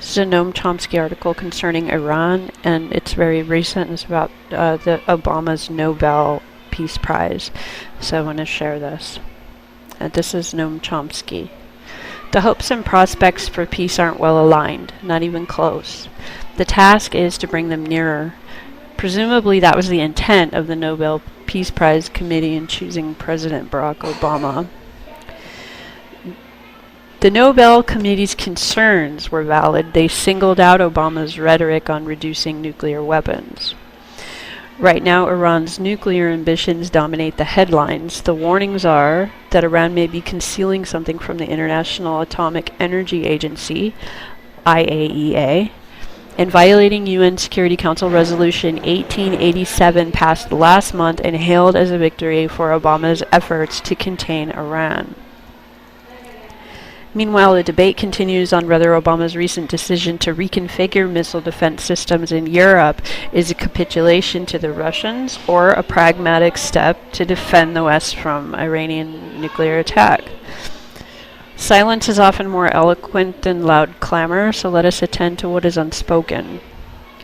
This is a Noam Chomsky article concerning Iran, and it's very recent. It's about the Obama's Nobel Peace Prize. So I want to share this. This is Noam Chomsky. The hopes and prospects for peace aren't well aligned, not even close. The task is to bring them nearer. Presumably that was the intent of the Nobel Peace Prize Committee in choosing President Barack Obama. The Nobel Committee's concerns were valid. They singled out Obama's rhetoric on reducing nuclear weapons. Right now, Iran's nuclear ambitions dominate the headlines. The warnings are that Iran may be concealing something from the International Atomic Energy Agency, IAEA, and violating UN Security Council Resolution 1887 passed last month and hailed as a victory for Obama's efforts to contain Iran. Meanwhile, the debate continues on whether Obama's recent decision to reconfigure missile defense systems in Europe is a capitulation to the Russians or a pragmatic step to defend the West from Iranian nuclear attack. Silence is often more eloquent than loud clamor, so let us attend to what is unspoken.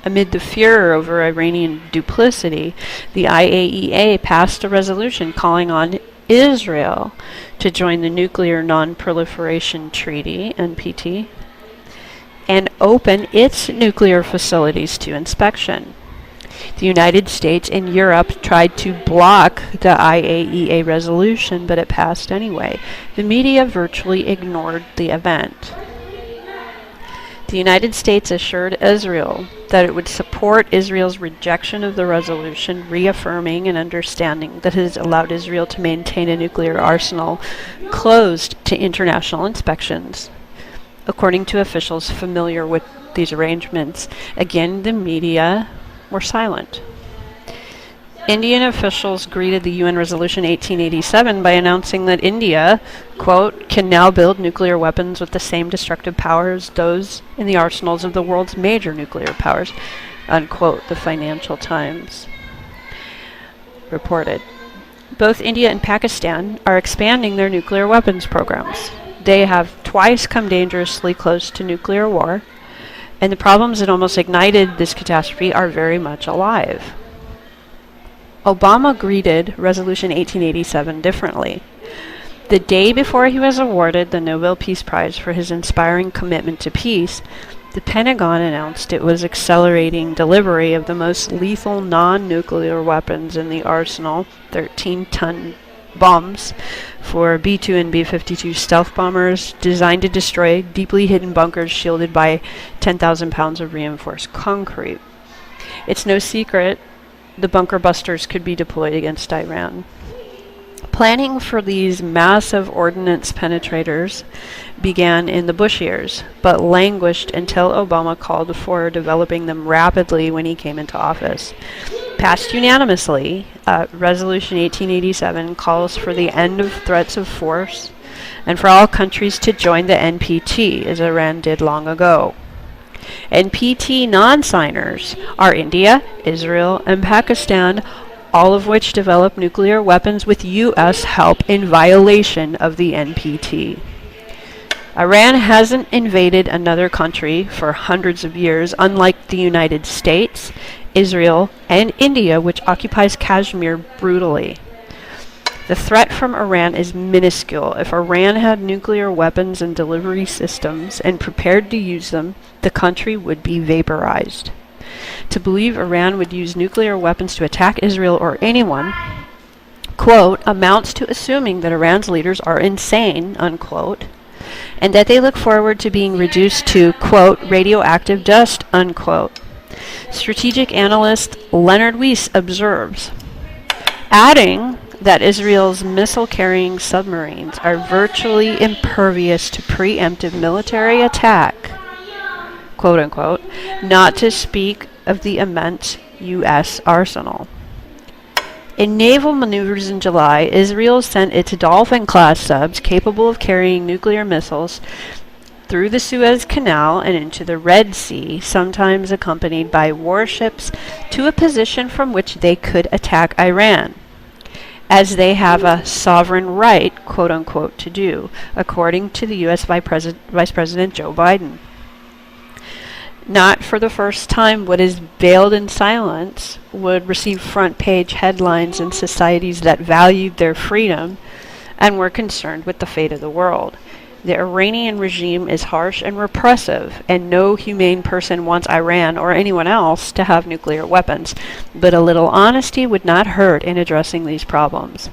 Amid the furor over Iranian duplicity, the IAEA passed a resolution calling on Israel to join the Nuclear Non-Proliferation Treaty, NPT, and open its nuclear facilities to inspection. The United States and Europe tried to block the IAEA resolution, but it passed anyway. The media virtually ignored the event. The United States assured Israel that it would support Israel's rejection of the resolution, reaffirming an understanding that has allowed Israel to maintain a nuclear arsenal closed to international inspections. According to officials familiar with these arrangements, again, the media were silent. Indian officials greeted the UN Resolution 1887 by announcing that India, quote, can now build nuclear weapons with the same destructive power as those in the arsenals of the world's major nuclear powers, unquote, the Financial Times reported. Both India and Pakistan are expanding their nuclear weapons programs. They have twice come dangerously close to nuclear war, and the problems that almost ignited this catastrophe are very much alive. Obama greeted Resolution 1887 differently. The day before he was awarded the Nobel Peace Prize for his inspiring commitment to peace, the Pentagon announced it was accelerating delivery of the most lethal non-nuclear weapons in the arsenal, 13-ton bombs for B-2 and B-52 stealth bombers designed to destroy deeply hidden bunkers shielded by 10,000 pounds of reinforced concrete. It's no secret the bunker busters could be deployed against Iran. Planning for these massive ordnance penetrators began in the Bush years, but languished until Obama called for developing them rapidly when he came into office. Passed unanimously, Resolution 1887 calls for the end of threats of force and for all countries to join the NPT, as Iran did long ago. NPT non-signers are India, Israel, and Pakistan, all of which develop nuclear weapons with U.S. help in violation of the NPT. Iran hasn't invaded another country for hundreds of years, unlike the United States, Israel, and India, which occupies Kashmir brutally. The threat from Iran is minuscule. If Iran had nuclear weapons and delivery systems and prepared to use them, the country would be vaporized. To believe Iran would use nuclear weapons to attack Israel or anyone, quote, amounts to assuming that Iran's leaders are insane, unquote, and that they look forward to being reduced to, quote, radioactive dust, unquote. Strategic analyst Leonard Weiss observes, adding that Israel's missile-carrying submarines are virtually impervious to preemptive military attack, quote-unquote, not to speak of the immense U.S. arsenal. In naval maneuvers in July, Israel sent its Dolphin-class subs capable of carrying nuclear missiles through the Suez Canal and into the Red Sea, sometimes accompanied by warships, to a position from which they could attack Iran, as they have a sovereign right, quote-unquote, to do, according to the U.S. Vice President Joe Biden. Not for the first time, what is veiled in silence would receive front page headlines in societies that valued their freedom and were concerned with the fate of the world. The Iranian regime is harsh and repressive, and no humane person wants Iran or anyone else to have nuclear weapons. But a little honesty would not hurt in addressing these problems.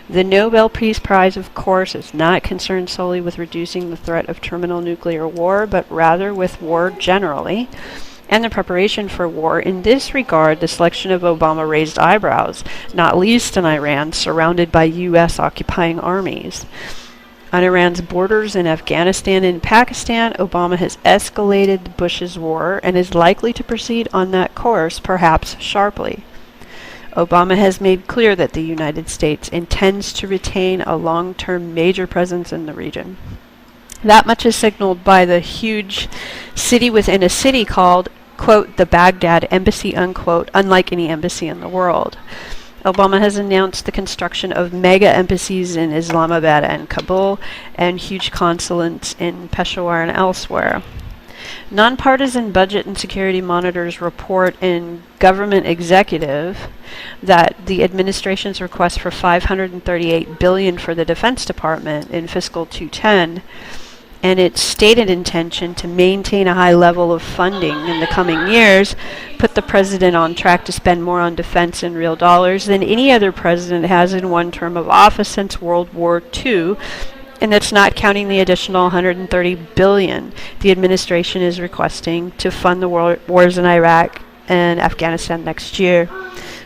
The Nobel Peace Prize, of course, is not concerned solely with reducing the threat of terminal nuclear war, but rather with war generally, and the preparation for war. In this regard, the selection of Obama raised eyebrows, not least in Iran, surrounded by U.S. occupying armies. On Iran's borders in Afghanistan and Pakistan, Obama has escalated Bush's war and is likely to proceed on that course, perhaps sharply. Obama has made clear that the United States intends to retain a long-term major presence in the region. That much is signaled by the huge city within a city called, quote, the Baghdad Embassy, unquote, unlike any embassy in the world. Obama has announced the construction of mega embassies in Islamabad and Kabul, and huge consulates in Peshawar and elsewhere. Nonpartisan budget and security monitors report in Government Executive that the administration's request for $538 billion for the Defense Department in fiscal 2010 and its stated intention to maintain a high level of funding in the coming years put the president on track to spend more on defense in real dollars than any other president has in one term of office since World War II, and that's not counting the additional $130 billion the administration is requesting to fund the wars in Iraq and Afghanistan next year,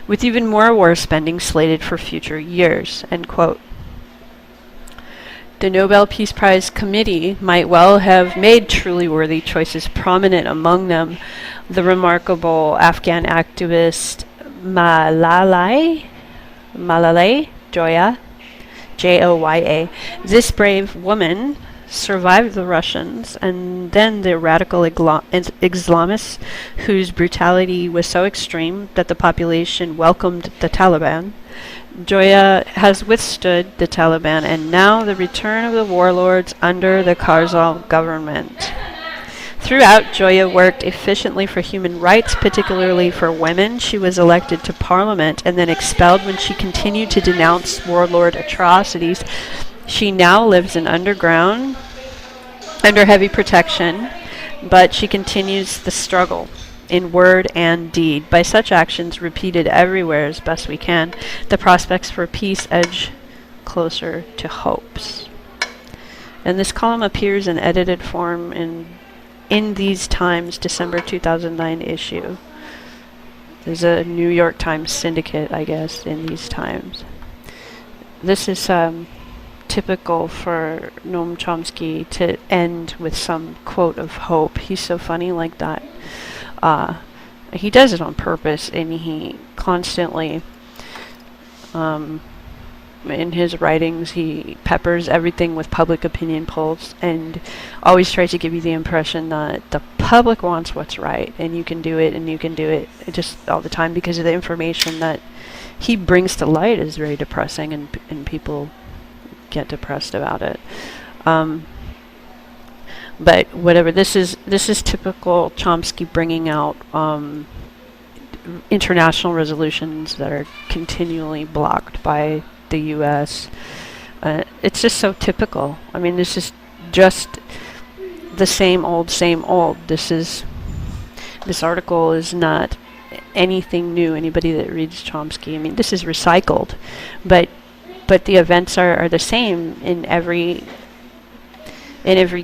with even more war spending slated for future years, end quote. The Nobel Peace Prize Committee might well have made truly worthy choices, prominent among them the remarkable Afghan activist Malalai Joya, Joya. This brave woman survived the Russians and then the radical Islamists whose brutality was so extreme that the population welcomed the Taliban. Joya has withstood the Taliban and now the return of the warlords under the Karzai government. Throughout, Joya worked efficiently for human rights, particularly for women. She was elected to parliament and then expelled when she continued to denounce warlord atrocities. She now lives in underground, under heavy protection, but she continues the struggle in word and deed. By such actions repeated everywhere as best we can, the prospects for peace edge closer to hopes. And this column appears in edited form in These Times, December 2009 issue. There's a New York Times syndicate, I guess, in These Times. This is typical for Noam Chomsky to end with some quote of hope. He's so funny like that. He does it on purpose, and he constantly, in his writings, he peppers everything with public opinion polls and always tries to give you the impression that the public wants what's right, and you can do it just all the time, because of the information that he brings to light is very depressing, and people get depressed about it. But whatever, this is typical Chomsky bringing out international resolutions that are continually blocked by the U.S. It's just so typical. I mean, this is just the same old, same old. This article is not anything new. Anybody that reads Chomsky, I mean, this is recycled, but the events are the same in every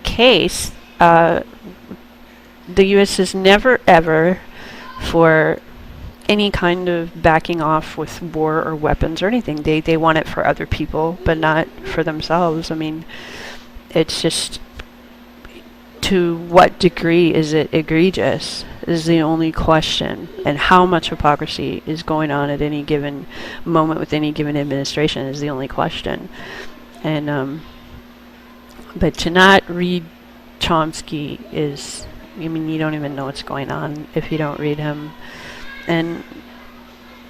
case. The U.S. is never ever for any kind of backing off with war or weapons or anything. They want it for other people, but not for themselves. I mean, it's just, to what degree is it egregious is the only question, and how much hypocrisy is going on at any given moment with any given administration is the only question. And but to not read Chomsky is, I mean, you don't even know what's going on if you don't read him. And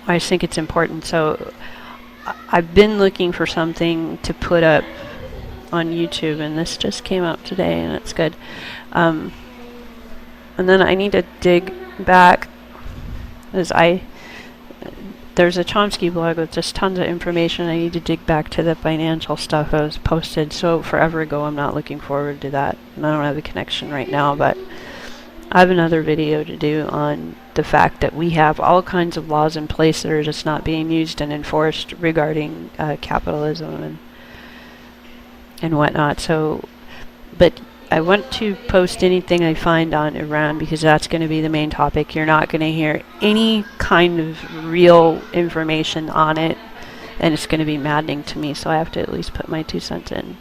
I just think it's important. So I've been looking for something to put up on YouTube, and this just came up today, and it's good. And then I need to dig back, as there's a Chomsky blog with just tons of information. I need to dig back to the financial stuff that was posted so forever ago. I'm not looking forward to that, and I don't have a connection right now, but I have another video to do on the fact that we have all kinds of laws in place that are just not being used and enforced regarding capitalism and whatnot. So, but I want to post anything I find on Iran because that's going to be the main topic. You're not going to hear any kind of real information on it, and it's going to be maddening to me, so I have to at least put my 2 cents in.